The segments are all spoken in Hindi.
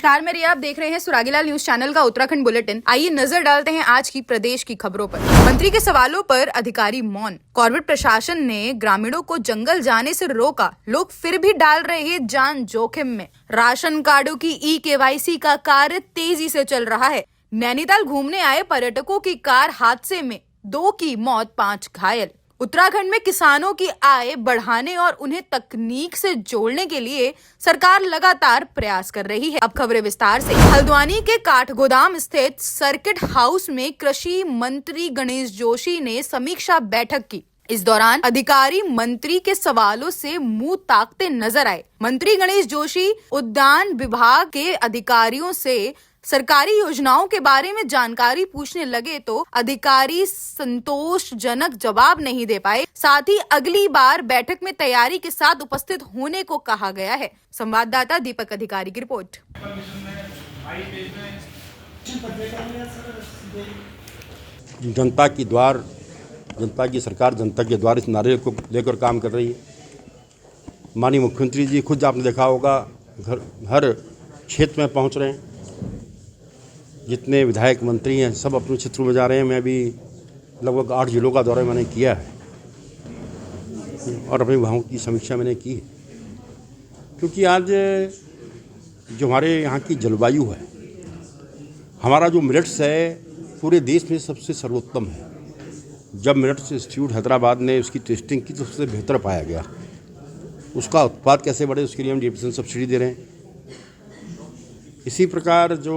नमस्कार, मेरे आप देख रहे हैं सुरागीलाल न्यूज चैनल का उत्तराखंड बुलेटिन। आइए नजर डालते हैं आज की प्रदेश की खबरों पर। मंत्री के सवालों पर अधिकारी मौन। कॉर्बेट प्रशासन ने ग्रामीणों को जंगल जाने से रोका, लोग फिर भी डाल रहे हैं जान जोखिम में। राशन कार्डों की ई-KYC का कार्य तेजी से चल रहा है। नैनीताल घूमने आए पर्यटकों की कार हादसे में 2 की मौत, 5 घायल। उत्तराखंड में किसानों की आय बढ़ाने और उन्हें तकनीक से जोड़ने के लिए सरकार लगातार प्रयास कर रही है। अब खबरें विस्तार से। हल्द्वानी के काठगोदाम स्थित सर्किट हाउस में कृषि मंत्री गणेश जोशी ने समीक्षा बैठक की। इस दौरान अधिकारी मंत्री के सवालों से मुंह ताकते नजर आए। मंत्री गणेश जोशी उद्यान विभाग के अधिकारियों से सरकारी योजनाओं के बारे में जानकारी पूछने लगे तो अधिकारी संतोषजनक जवाब नहीं दे पाए। साथ ही अगली बार बैठक में तैयारी के साथ उपस्थित होने को कहा गया है। संवाददाता दीपक अधिकारी की रिपोर्ट। जनता की द्वार, जनता की सरकार, जनता के द्वार, इस नारे को लेकर काम कर रही है। माननीय मुख्यमंत्री जी खुद आपने देखा होगा हर क्षेत्र में पहुंच रहे हैं। जितने विधायक मंत्री हैं सब अपने क्षेत्रों में जा रहे हैं। मैं भी लगभग 8 जिलों का दौरा मैंने किया है और अपने वहाँ की समीक्षा मैंने की है। क्योंकि आज जो हमारे यहाँ की जलवायु है, हमारा जो मिलेट्स है पूरे देश में सबसे सर्वोत्तम है। जब मिलेट्स इंस्टीट्यूट हैदराबाद ने उसकी टेस्टिंग की तो सबसे बेहतर पाया गया। उसका उत्पाद कैसे बढ़े उसके लिए हम 10% सब्सिडी दे रहे हैं। इसी प्रकार जो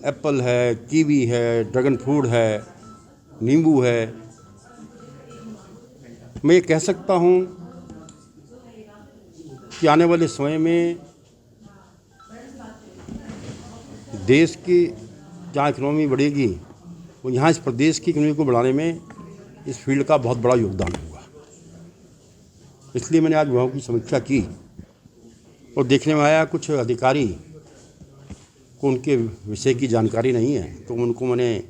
एप्पल है, कीवी है, ड्रैगन फ्रूट है, नींबू है, मैं ये कह सकता हूँ कि आने वाले समय में देश की जहाँ इकोनॉमी बढ़ेगी वो यहाँ इस प्रदेश की इकोनॉमी को बढ़ाने में इस फील्ड का बहुत बड़ा योगदान होगा। इसलिए मैंने आज वहाँ की समीक्षा की और देखने में आया कुछ अधिकारी को उनके विषय की जानकारी नहीं है, तो उनको मैंने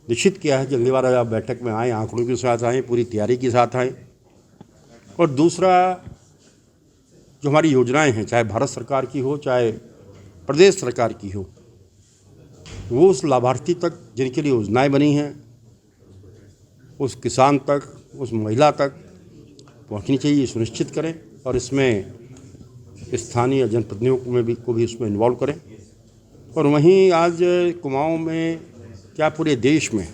निश्चित किया है कि अगली बार आप बैठक में आएँ, आंकड़ों के साथ आएँ, पूरी तैयारी के साथ आएँ। और दूसरा, जो हमारी योजनाएं हैं, चाहे भारत सरकार की हो चाहे प्रदेश सरकार की हो, वो उस लाभार्थी तक जिनके लिए योजनाएं बनी हैं, उस किसान तक, उस महिला तक पहुंचनी चाहिए, सुनिश्चित करें। और इसमें स्थानीय जनप्रतिनिधियों को भी इसमें इन्वॉल्व करें। और वहीं आज कुमाऊं में क्या पूरे देश में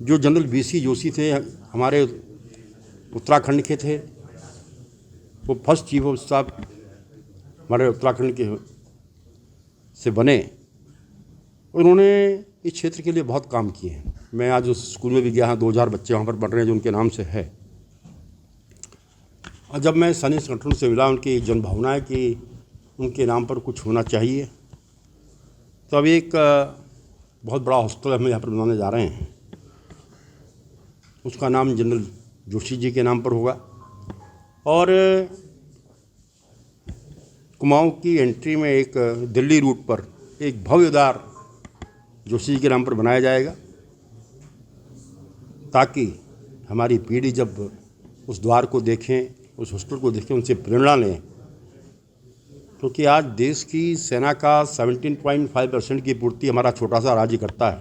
जो जनरल BC जोशी थे, हमारे उत्तराखंड के थे, वो फर्स्ट चीफ ऑफ स्टाफ हमारे उत्तराखंड के से बने। उन्होंने इस क्षेत्र के लिए बहुत काम किए हैं। मैं आज उस स्कूल में भी गया, 2000 बच्चे वहाँ पर पढ़ रहे हैं जो उनके नाम से है। और जब मैं स्थानीय संगठनों से मिला, उनकी जनभावना है कि उनके नाम पर कुछ होना चाहिए, तो अभी एक बहुत बड़ा हॉस्पिटल हम यहाँ पर बनाने जा रहे हैं। उसका नाम जनरल जोशी जी के नाम पर होगा। और कुमाऊं की एंट्री में एक दिल्ली रूट पर एक भव्यदार जोशी जी के नाम पर बनाया जाएगा, ताकि हमारी पीढ़ी जब उस द्वार को देखें, उस हॉस्पिटल को देखें, उनसे प्रेरणा लें। क्योंकि आज देश की सेना का 17.5% की पूर्ति हमारा छोटा सा राज्य करता है।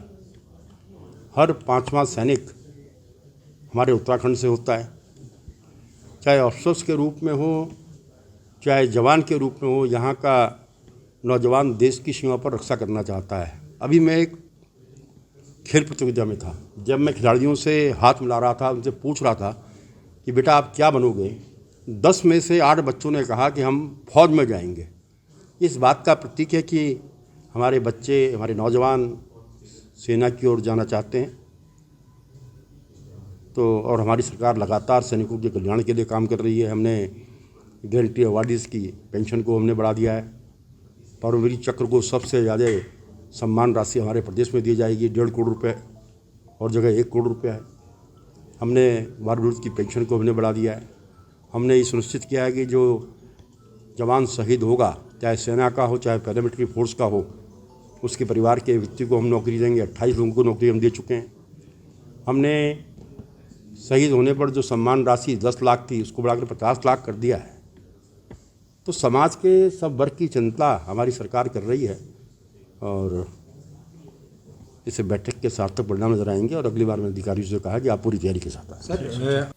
हर 5वां सैनिक हमारे उत्तराखंड से होता है, चाहे अफसर के रूप में हो चाहे जवान के रूप में हो। यहाँ का नौजवान देश की सीमा पर रक्षा करना चाहता है। अभी मैं एक खेल प्रतियोगिता में था, जब मैं खिलाड़ियों से हाथ मिला रहा था, उनसे पूछ रहा था कि बेटा आप क्या बनोगे, 10 में से 8 बच्चों ने कहा कि हम फौज में जाएंगे। इस बात का प्रतीक है कि हमारे बच्चे, हमारे नौजवान सेना की ओर जाना चाहते हैं। तो और हमारी सरकार लगातार सैनिकों के कल्याण के लिए काम कर रही है। हमने गारंटी अवार्डीज़ की पेंशन को हमने बढ़ा दिया है। परमवीर चक्र को सबसे ज़्यादा सम्मान राशि हमारे प्रदेश में दी जाएगी, 1.5 करोड़ रुपये, और जगह 1 करोड़ रुपये है। हमने वारवीर की पेंशन को हमने बढ़ा दिया है। हमने ये सुनिश्चित किया है कि जो जवान शहीद होगा, चाहे सेना का हो चाहे पैरामिलिट्री फोर्स का हो, उसके परिवार के व्यक्ति को हम नौकरी देंगे। 28 लोगों को नौकरी हम दे चुके हैं। हमने शहीद होने पर जो सम्मान राशि 10 लाख थी उसको बढ़ाकर 50 लाख कर दिया है। तो समाज के सब वर्ग की चिंता हमारी सरकार कर रही है और इसे बैठक के सार्थक परिणाम नजर आएंगे। और अगली बार मैंने अधिकारियों से कहा कि आप पूरी तैयारी के साथ आए।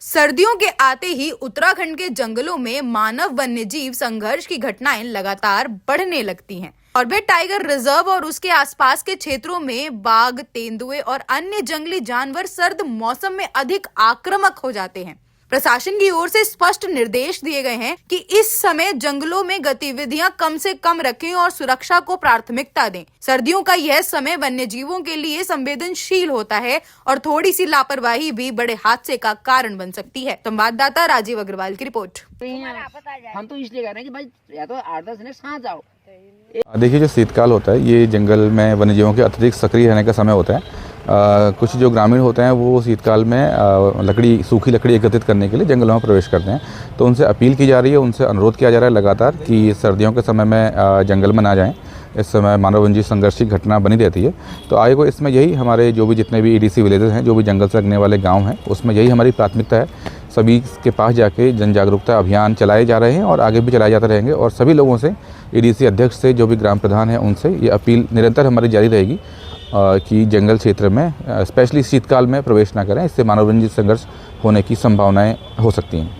सर्दियों के आते ही उत्तराखंड के जंगलों में मानव वन्य जीव संघर्ष की घटनाएं लगातार बढ़ने लगती हैं। कॉर्बेट टाइगर रिजर्व और उसके आसपास के क्षेत्रों में बाघ, तेंदुए और अन्य जंगली जानवर सर्द मौसम में अधिक आक्रामक हो जाते हैं। प्रशासन की ओर से स्पष्ट निर्देश दिए गए हैं कि इस समय जंगलों में गतिविधियां कम से कम रखें और सुरक्षा को प्राथमिकता दें। सर्दियों का यह समय वन्य जीवों के लिए संवेदनशील होता है और थोड़ी सी लापरवाही भी बड़े हादसे का कारण बन सकती है। संवाददाता राजीव अग्रवाल की रिपोर्ट। हम तो इसलिए कह रहे हैं कि भाई या तो 8-10 दिन साथ जाओ। देखिए, जो शीतकाल होता है ये जंगल में वन्यजीवों के अत्यधिक सक्रिय रहने का समय होता है। कुछ जो ग्रामीण होते हैं वो शीतकाल में सूखी लकड़ी एकत्रित करने के लिए जंगलों में प्रवेश करते हैं। तो उनसे अपील की जा रही है, उनसे अनुरोध किया जा रहा है लगातार कि सर्दियों के समय में जंगल में ना जाएं। इस समय मानव वन्य जीव संघर्ष की घटना बनी रहती है। तो आयोग को इसमें यही हमारे जो भी जितने भी ईडीसी विलेजेस हैं, जो भी जंगल से लगने वाले गाँव हैं, उसमें यही हमारी प्राथमिकता है। सभी के पास जाके जन जागरूकता अभियान चलाए जा रहे हैं और आगे भी चलाए जाते रहेंगे। और सभी लोगों से, ईडीसी अध्यक्ष से जो भी ग्राम प्रधान है उनसे ये अपील निरंतर हमारी जारी रहेगी कि जंगल क्षेत्र में स्पेशली शीतकाल में प्रवेश ना करें। इससे मानव वन्य जीव संघर्ष होने की संभावनाएं हो सकती हैं।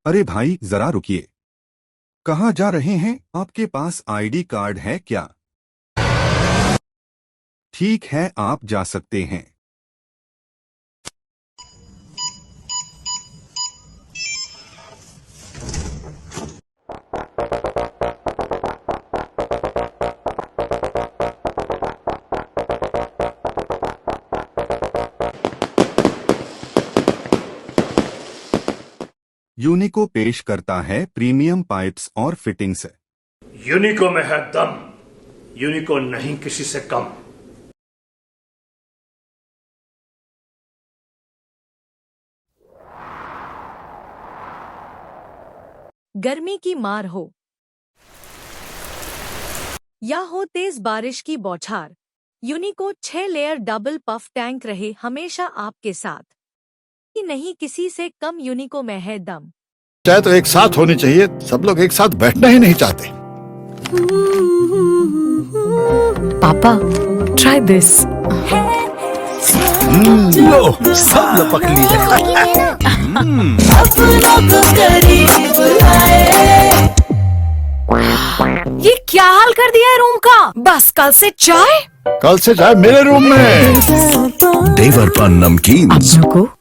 अरे भाई जरा रुकिए, कहाँ जा रहे हैं? आपके पास आईडी कार्ड है क्या? ठीक है, आप जा सकते हैं। यूनिको पेश करता है प्रीमियम पाइप्स और फिटिंग्स। यूनिको में है दम, यूनिको नहीं किसी से कम। गर्मी की मार हो या हो तेज बारिश की बौछार, यूनिको 6 लेयर डबल पफ टैंक रहे हमेशा आपके साथ। नहीं किसी से कम, यूनिको में है दम। चाहे तो एक साथ होनी चाहिए, सब लोग एक साथ बैठना ही नहीं चाहते। पापा, ट्राई दिस। लो, सब लपक लिए। ये क्या हाल कर दिया है रूम का? बस कल से चाय मेरे रूम में। देवर पान नमकीन।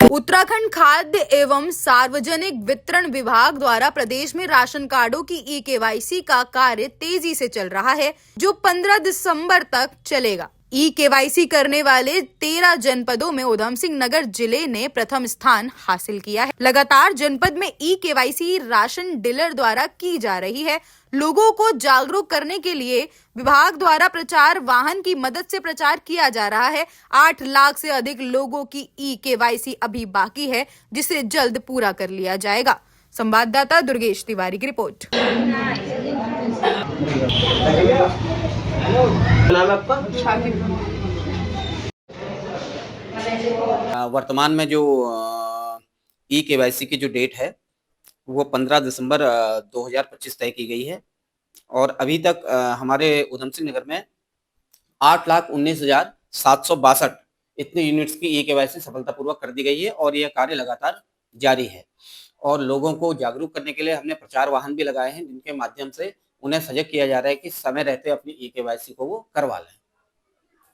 उत्तराखंड खाद्य एवं सार्वजनिक वितरण विभाग द्वारा प्रदेश में राशन कार्डों की ई-केवाईसी का कार्य तेजी से चल रहा है, जो 15 दिसंबर तक चलेगा। ई-केवाईसी करने वाले 13 जनपदों में उधम सिंह नगर जिले ने प्रथम स्थान हासिल किया है। लगातार जनपद में ई-केवाईसी राशन डीलर द्वारा की जा रही है। लोगों को जागरूक करने के लिए विभाग द्वारा प्रचार वाहन की मदद से प्रचार किया जा रहा है। 8 लाख से अधिक लोगों की ई-केवाईसी अभी बाकी है, जिसे जल्द पूरा कर लिया जाएगा। संवाददाता दुर्गेश तिवारी की रिपोर्ट। वर्तमान में जो ई-केवाईसी की जो डेट है वो 15 दिसंबर 2025 तय की गई है और अभी तक हमारे उधम सिंह नगर में 8,19,762 इतने यूनिट्स की ई-केवाईसी सफलतापूर्वक कर दी गई है और यह कार्य लगातार जारी है। और लोगों को जागरूक करने के लिए हमने प्रचार वाहन भी लगाए हैं, जिनके माध्यम से उन्हें सजग किया जा रहा है कि समय रहते अपनी ई-केवाईसी को वो करवा लें।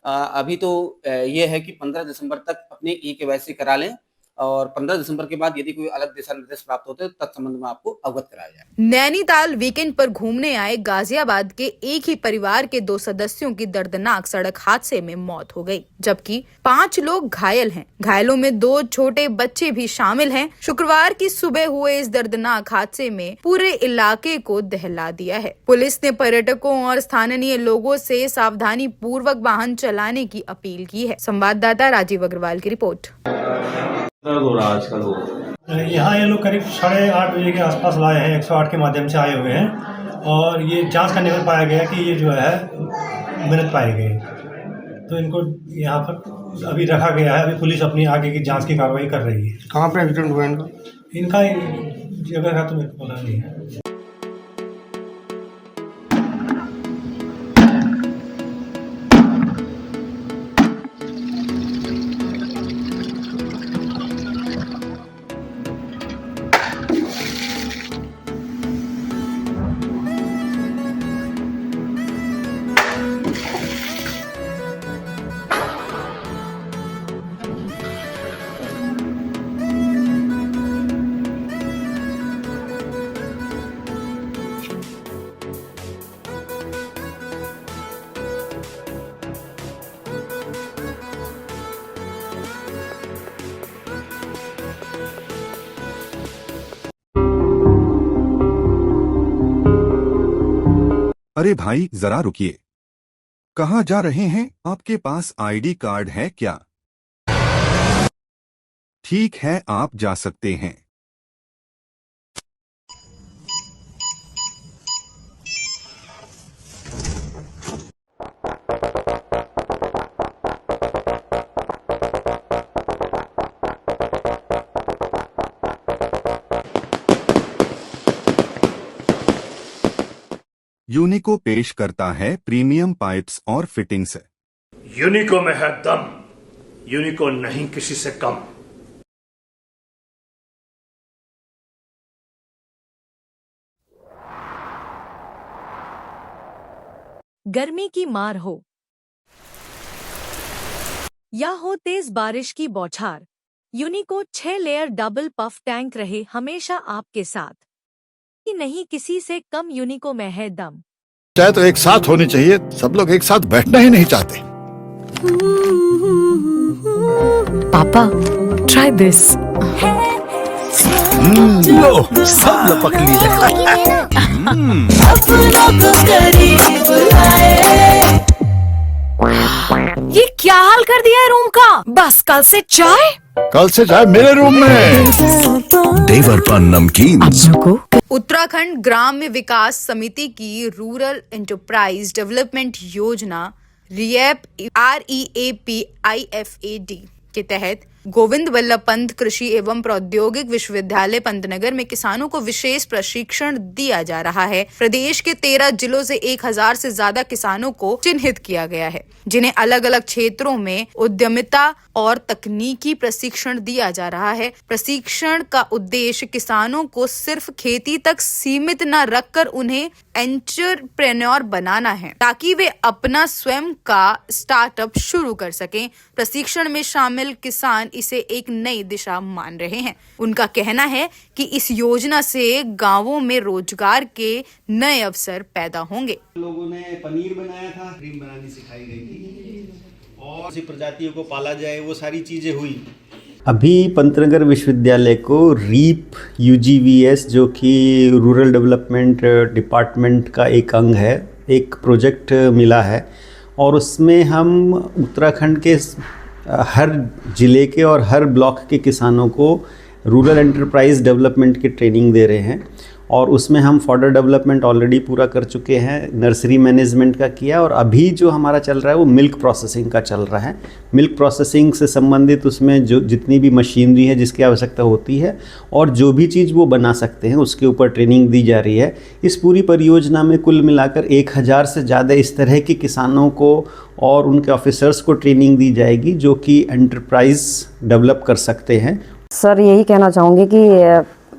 अभी तो ये है कि 15 दिसंबर तक अपनी ई-केवाईसी करा लें और 15 दिसंबर के बाद यदि कोई अलग दिशा निर्देश प्राप्त होते हैं तत्संबंध में आपको अवगत कराया जाए। नैनीताल वीकेंड पर घूमने आए गाजियाबाद के एक ही परिवार के 2 सदस्यों की दर्दनाक सड़क हादसे में मौत हो गई, जबकि 5 लोग घायल हैं। घायलों में 2 छोटे बच्चे भी शामिल हैं। शुक्रवार की सुबह हुए इस दर्दनाक हादसे में पूरे इलाके को दहला दिया है। पुलिस ने पर्यटकों और स्थानीय लोगों से सावधानी पूर्वक वाहन चलाने की अपील की है। संवाददाता राजीव अग्रवाल की रिपोर्ट। यहाँ ये लोग करीब 8:30 बजे के आसपास लाए हैं, 108 के माध्यम से आए हुए हैं और ये जांच करने में पाया गया कि ये जो है मृत पाए गए, तो इनको यहाँ पर अभी रखा गया है। अभी पुलिस अपनी आगे की जांच की कार्रवाई कर रही है। कहाँ पे एक्सीडेंट हुआ इनका जगह का तो मेरे को पता नहीं है। अरे भाई जरा रुकिए, कहाँ जा रहे हैं? आपके पास आईडी कार्ड है क्या? ठीक है, आप जा सकते हैं। यूनिको पेश करता है प्रीमियम पाइप्स और फिटिंग्स। यूनिको में है दम, यूनिको नहीं किसी से कम। गर्मी की मार हो या हो तेज बारिश की बौछार, यूनिको 6 लेयर डबल पफ टैंक रहे हमेशा आपके साथ। कि नहीं किसी से कम यूनिको में है दम। चाहे तो एक साथ होनी चाहिए, सब लोग एक साथ बैठना ही नहीं चाहते। पापा ट्राई दिस। लो सब लपक लिए। ये क्या हाल कर दिया है रूम का? बस कल से चाय मेरे रूम में। देवर पान नमकीन। उत्तराखंड ग्राम्य विकास समिति की रूरल एंटरप्राइज डेवलपमेंट योजना REAP-IFAD के तहत गोविंद वल्लभ पंत कृषि एवं प्रौद्योगिक विश्वविद्यालय पंतनगर में किसानों को विशेष प्रशिक्षण दिया जा रहा है। प्रदेश के 13 जिलों से 1000 से ज्यादा किसानों को चिन्हित किया गया है, जिन्हें अलग अलग क्षेत्रों में उद्यमिता और तकनीकी प्रशिक्षण दिया जा रहा है। प्रशिक्षण का उद्देश्य किसानों को सिर्फ खेती तक सीमित न रखकर उन्हें एंटरप्रेन्योर बनाना है, ताकि वे अपना स्वयं का स्टार्टअप शुरू कर सकें। प्रशिक्षण में शामिल किसान इसे एक नई दिशा मान रहे हैं। उनका कहना है कि इस योजना से गांवों में रोजगार के नए अवसर पैदा होंगे। लोगों ने पनीर बनाया था, क्रीम बनानी सिखाई गई थी और किसी प्रजातियों को पाला जाए, वो सारी चीजें हुई। अभी पंतनगर विश्वविद्यालय को रीप UGVS जो कि रूरल डेवलपमेंट डिपार्टमेंट का एक अंग है, एक प्रोजेक्ट मिला है और उसमें हम उत्तराखंड के हर जिले के और हर ब्लॉक के किसानों को रूरल एंटरप्राइज डेवलपमेंट की ट्रेनिंग दे रहे हैं और उसमें हम फॉडर डेवलपमेंट ऑलरेडी पूरा कर चुके हैं, नर्सरी मैनेजमेंट का किया और अभी जो हमारा चल रहा है वो मिल्क प्रोसेसिंग का चल रहा है। मिल्क प्रोसेसिंग से संबंधित उसमें जो जितनी भी मशीनरी है जिसकी आवश्यकता होती है और जो भी चीज़ वो बना सकते हैं उसके ऊपर ट्रेनिंग दी जा रही है। इस पूरी परियोजना में कुल मिलाकर 1000 से ज़्यादा इस तरह के किसानों को और उनके ऑफिसर्स को ट्रेनिंग दी जाएगी जो कि एंटरप्राइज डेवलप कर सकते हैं। सर यही कहना चाहूँगी कि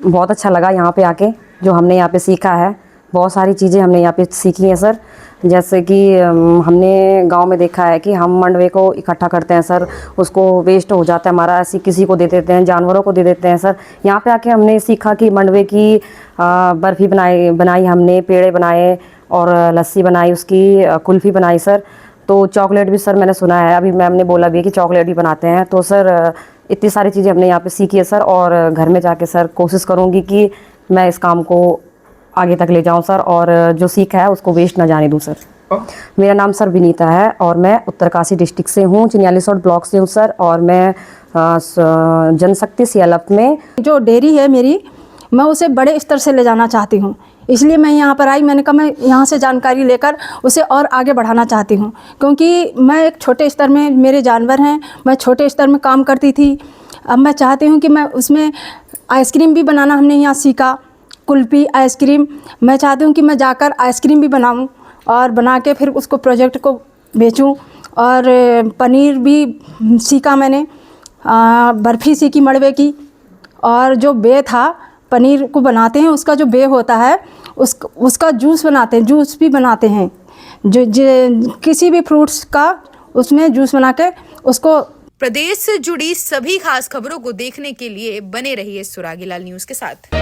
बहुत अच्छा लगा यहाँ पे आके, जो हमने यहाँ पे सीखा है, बहुत सारी चीज़ें हमने यहाँ पे सीखी हैं सर। जैसे कि हमने गांव में देखा है कि हम मंडवे को इकट्ठा करते हैं सर, उसको वेस्ट हो जाता है हमारा, ऐसे किसी को दे देते हैं, जानवरों को दे देते हैं सर। यहाँ पे आके हमने सीखा कि मंडवे की बर्फ़ी बनाई हमने, पेड़े बनाए और लस्सी बनाई, उसकी कुल्फ़ी बनाई सर। तो चॉकलेट भी सर मैंने सुना है, अभी मैम ने बोला भी कि चॉकलेट भी बनाते हैं। तो सर इतनी सारी चीज़ें हमने यहाँ पे सीखी है सर, और घर में जाके सर कोशिश करूँगी कि मैं इस काम को आगे तक ले जाऊँ सर, और जो सीखा है उसको वेस्ट ना जाने दूँ सर। मेरा नाम सर विनीता है और मैं उत्तरकाशी डिस्ट्रिक्ट से हूँ, चिन्यालीसौड़ ब्लॉक से हूँ सर। और मैं जनशक्ति CLF में जो डेयरी है मेरी, मैं उसे बड़े स्तर से ले जाना चाहती हूँ, इसलिए मैं यहाँ पर आई। मैंने कहा मैं यहाँ से जानकारी लेकर उसे और आगे बढ़ाना चाहती हूँ, क्योंकि मैं एक छोटे स्तर में, मेरे जानवर हैं, मैं छोटे स्तर में काम करती थी। अब मैं चाहती हूँ कि मैं उसमें आइसक्रीम भी बनाना हमने यहाँ सीखा, कुल्फ़ी, आइसक्रीम। मैं चाहती हूँ कि मैं जाकर आइसक्रीम भी बनाऊँ और बना के फिर उसको प्रोजेक्ट को बेचूँ। और पनीर भी सीखा मैंने, बर्फ़ी सीखी मड़वे की, और जो बे था पनीर को बनाते हैं, उसका जो बे होता है उसका जूस बनाते हैं, जूस भी बनाते हैं, जो किसी भी फ्रूट्स का उसमें जूस बना के उसको। प्रदेश से जुड़ी सभी खास खबरों को देखने के लिए बने रहिए सुरागीलाल न्यूज़ के साथ।